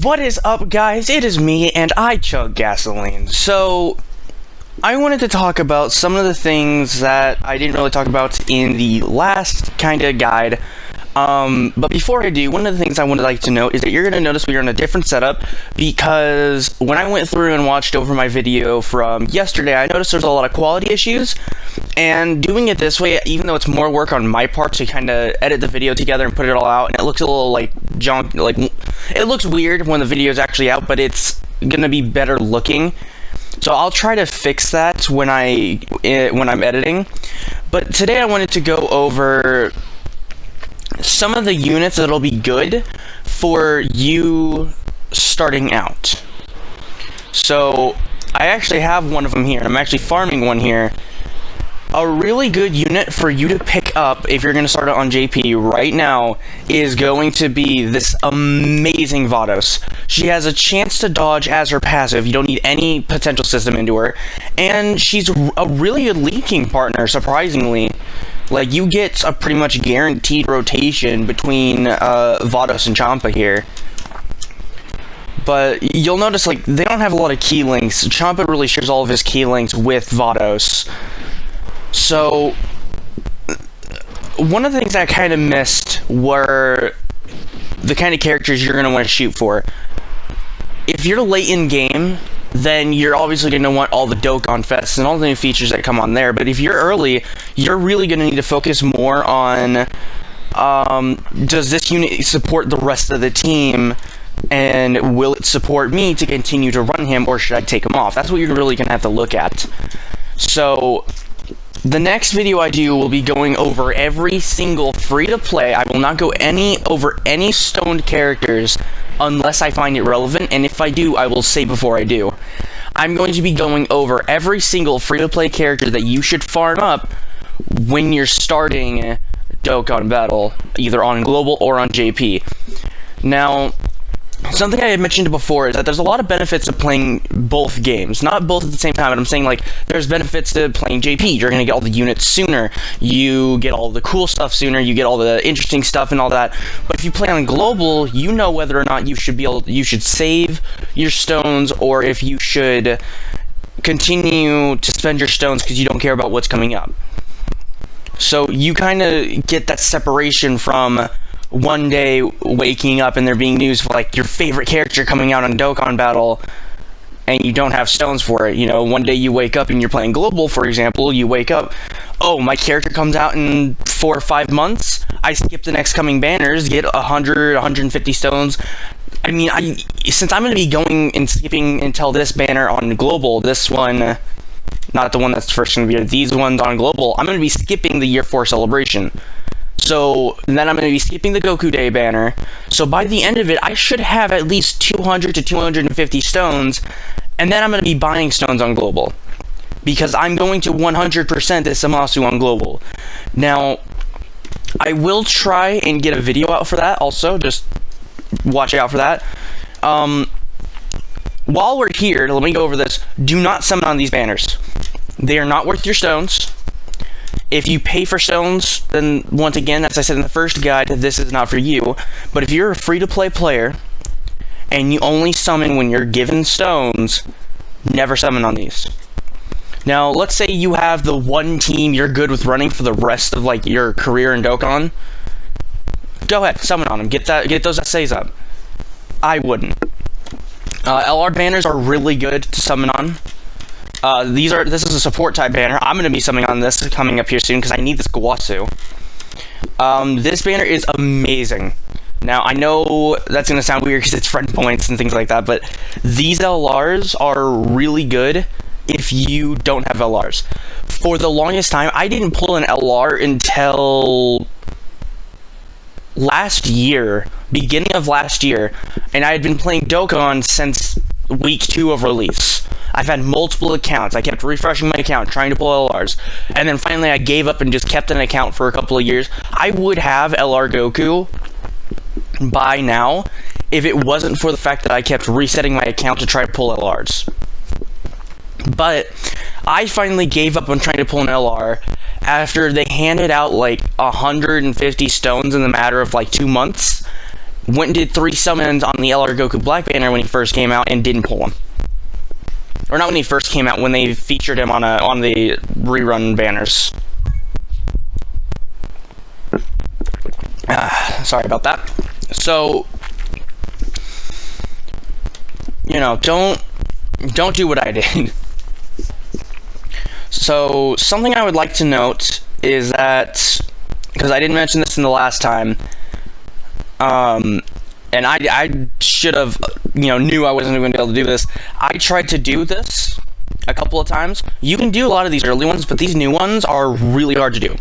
What is up, guys? It is me, and I chug gasoline. So, I wanted to talk about some of the things that I didn't really talk about in the last kinda guide. But before I do, one of the things I would like to note is that you're going to notice we are in a different setup, because when I went through and watched over my video from yesterday, I noticed there's a lot of quality issues, and doing it this way, even though it's more work on my part to kind of edit the video together and put it all out, and it looks a little like junk, like, it looks weird when the video is actually out, but it's going to be better looking. So I'll try to fix that when I'm editing. But today I wanted to go over some of the units that'll be good for you starting out. So I actually have one of them here. I'm actually farming one here. A really good unit for you to pick up if you're going to start out on JP right now is going to be this amazing Vados. She has a chance to dodge as her passive. You don't need any potential system into her. And she's a really good leaking partner, surprisingly. Like, you get a pretty much guaranteed rotation between Vados and Champa here. But you'll notice, like, they don't have a lot of key links. Champa really shares all of his key links with Vados. So, one of the things I kind of missed were the kind of characters you're going to want to shoot for. If you're late in game, then you're obviously going to want all the dokkan fests and all the new features that come on there. But if you're early, you're really going to need to focus more on, does this unit support the rest of the team, and will it support me to continue to run him, or should I take him off? That's what you're really going to have to look at. So, the next video I do will be going over every single free-to-play. I will not go over any stoned characters unless I find it relevant, and if I do, I will say before I do. I'm going to be going over every single free-to-play character that you should farm up when you're starting Dokkan Battle, either on Global or on JP. Now, something I had mentioned before is that there's a lot of benefits to playing both games. Not both at the same time, but I'm saying, like, there's benefits to playing JP. You're going to get all the units sooner. You get all the cool stuff sooner. You get all the interesting stuff and all that. But if you play on Global, you know whether or not you should save your stones, or if you should continue to spend your stones because you don't care about what's coming up. So you kind of get that separation from one day waking up and there being news for, like, your favorite character coming out on Dokkan Battle, and you don't have stones for it. You know, one day you wake up and you're playing Global, for example, you wake up, oh, my character comes out in 4 or 5 months, I skip the next coming banners, get 100, 150 stones. I mean, since I'm going to be going and skipping until this banner on Global, this one, not the one that's first going to be, these ones on Global, I'm going to be skipping the Year 4 celebration. So, then I'm going to be skipping the Goku Day banner. So, by the end of it, I should have at least 200 to 250 stones. And then I'm going to be buying stones on Global, because I'm going to 100% this Amasu on Global. Now, I will try and get a video out for that also. Just watch out for that. While we're here, let me go over this. Do not summon on these banners. They are not worth your stones. If you pay for stones, then once again, as I said in the first guide, this is not for you. But if you're a free-to-play player, and you only summon when you're given stones, never summon on these. Now, let's say you have the one team you're good with running for the rest of, like, your career in Dokkan. Go ahead, summon on them. Get those essays up. I wouldn't. LR banners are really good to summon on. This is a support type banner. I'm going to be summoning on this coming up here soon because I need this Gawasu. This banner is amazing. Now, I know that's going to sound weird because it's friend points and things like that, but these LRs are really good if you don't have LRs. For the longest time, I didn't pull an LR until last year, beginning of last year, and I had been playing Dokkan since week 2 of release. I've had multiple accounts. I kept refreshing my account, trying to pull LRs. And then finally I gave up and just kept an account for a couple of years. I would have LR Goku by now if it wasn't for the fact that I kept resetting my account to try to pull LRs. But I finally gave up on trying to pull an LR after they handed out like 150 stones in the matter of like 2 months. went and did 3 summons on the LR Goku Black banner when he first came out and didn't pull him. Or not when he first came out, when they featured him on the rerun banners. Sorry about that. So, you know, don't do what I did. So, something I would like to note is that, because I didn't mention this in the last time, and I should have, you know, knew I wasn't going to be able to do this. I tried to do this a couple of times. You can do a lot of these early ones, but these new ones are really hard to do.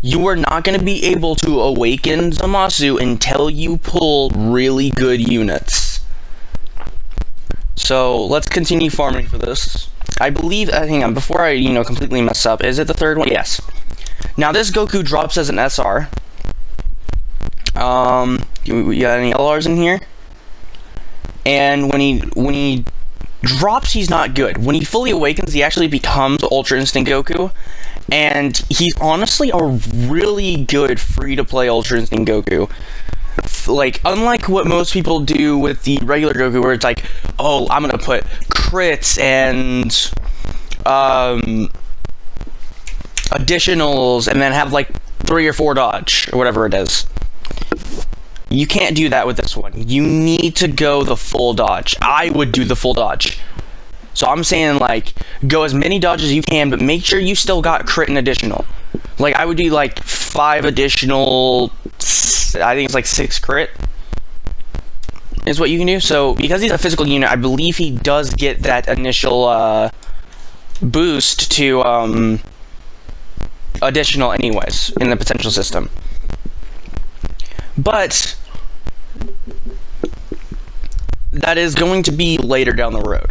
You are not going to be able to awaken Zamasu until you pull really good units. So, let's continue farming for this. I believe, hang on, before I, you know, completely mess up, is it the third one? Yes. Now, this Goku drops as an SR. You got any LRs in here? And when he drops, he's not good. When he fully awakens, he actually becomes Ultra Instinct Goku. And he's honestly a really good free-to-play Ultra Instinct Goku. Like, unlike what most people do with the regular Goku, where it's like, oh, I'm gonna put crits and additionals, and then have like 3 or 4 dodge, or whatever it is. You can't do that with this one. You need to go the full dodge. I would do the full dodge. So I'm saying, like, go as many dodges as you can, but make sure you still got crit and additional. Like, I would do, like, 5 additional, I think it's, like, 6 crit is what you can do. So, because he's a physical unit, I believe he does get that initial, boost to, additional anyways, in the potential system. But that is going to be later down the road.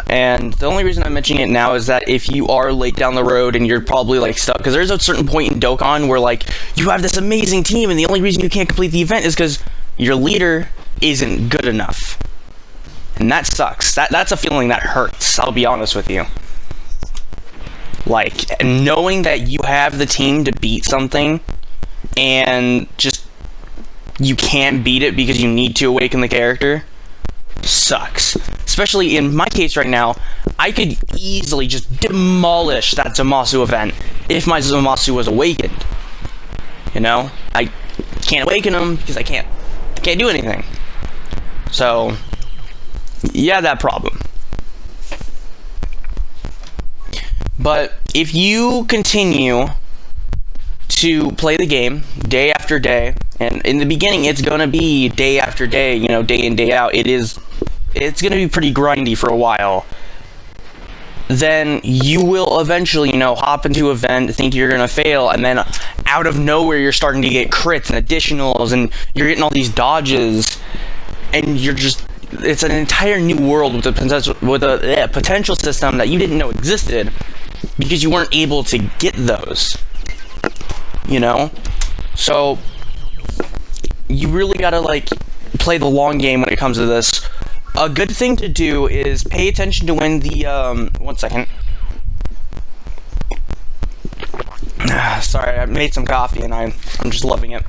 And the only reason I'm mentioning it now is that if you are late down the road and you're probably like stuck, because there's a certain point in Dokkan where like you have this amazing team and the only reason you can't complete the event is because your leader isn't good enough. And that sucks. That's a feeling that hurts, I'll be honest with you. Like, knowing that you have the team to beat something and just you can't beat it because you need to awaken the character sucks. Especially in my case right now, I could easily just demolish that Zamasu event if my Zamasu was awakened. You know? I can't awaken him because I can't do anything. So, yeah, that problem. But if you continue to play the game day after day, and in the beginning it's gonna be day after day, you know, day in, day out, it's gonna be pretty grindy for a while, then you will eventually, you know, hop into an event, think you're gonna fail, and then out of nowhere you're starting to get crits and additionals, and you're getting all these dodges, and you're just, it's an entire new world with a potential system that you didn't know existed because you weren't able to get those. You know? So, you really gotta, like, play the long game when it comes to this. A good thing to do is pay attention to when the, one second. Sorry, I made some coffee and I'm just loving it.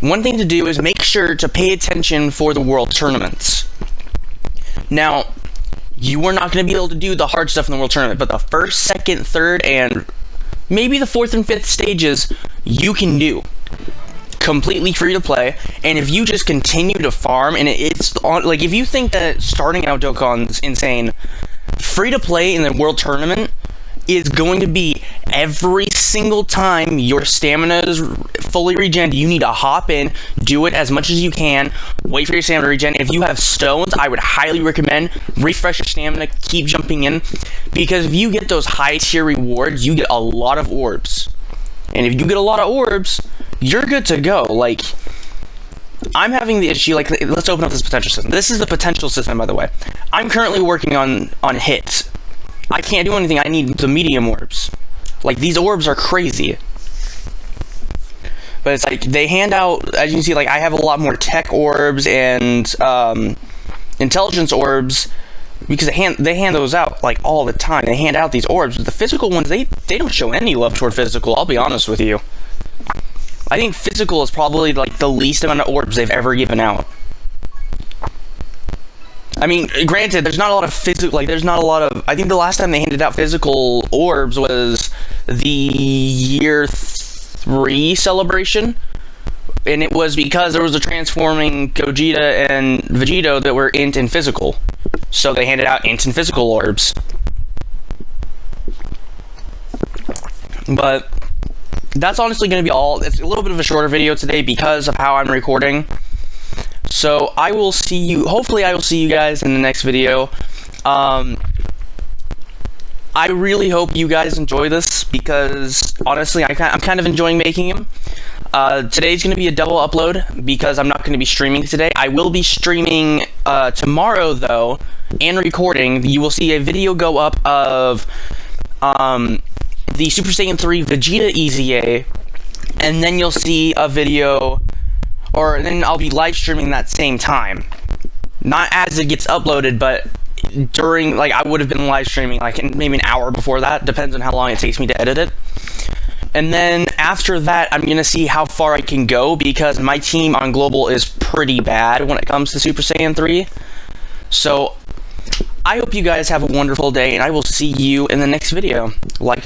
One thing to do is make sure to pay attention for the world tournaments. Now, you are not going to be able to do the hard stuff in the world tournament, but the first, second, third, and maybe the 4th and 5th stages, you can do. Completely free to play, and if you just continue to farm, and it's on, like, if you think that starting out Dokkan's insane, free to play in the world tournament is going to be every single time your stamina is fully regen, you need to hop in, do it as much as you can, wait for your stamina to regen. If you have stones, I would highly recommend refresh your stamina, keep jumping in, because if you get those high tier rewards, you get a lot of orbs. And if you get a lot of orbs, you're good to go. Like, I'm having the issue, like, let's open up this potential system. This is the potential system, by the way. I'm currently working on hits. I can't do anything. I need the medium orbs. Like, these orbs are crazy. But it's like, they hand out, as you can see, like, I have a lot more tech orbs and intelligence orbs, because they hand those out, like, all the time. They hand out these orbs. But the physical ones, they don't show any love toward physical, I'll be honest with you. I think physical is probably like the least amount of orbs they've ever given out. I mean, granted, there's not a lot of physical, like, there's not a lot of, I think the last time they handed out physical orbs was the Year 3 celebration, and it was because there was a transforming Gogeta and Vegito that were int and physical, so they handed out int and physical orbs. But that's honestly going to be all. It's a little bit of a shorter video today because of how I'm recording. So I will see you, hopefully I will see you guys in the next video. I really hope you guys enjoy this, because honestly I'm kind of enjoying making them. Today's going to be a double upload because I'm not going to be streaming today. I will be streaming tomorrow though, and recording. You will see a video go up of the Super Saiyan 3 Vegeta EZA, and then you'll see a video, or then I'll be live streaming that same time. Not as it gets uploaded, but during, like, I would have been live streaming like maybe an hour before that, depends on how long it takes me to edit it. And then after that, I'm gonna see how far I can go, because my team on Global is pretty bad when it comes to Super Saiyan 3. So I hope you guys have a wonderful day, and I will see you in the next video. Like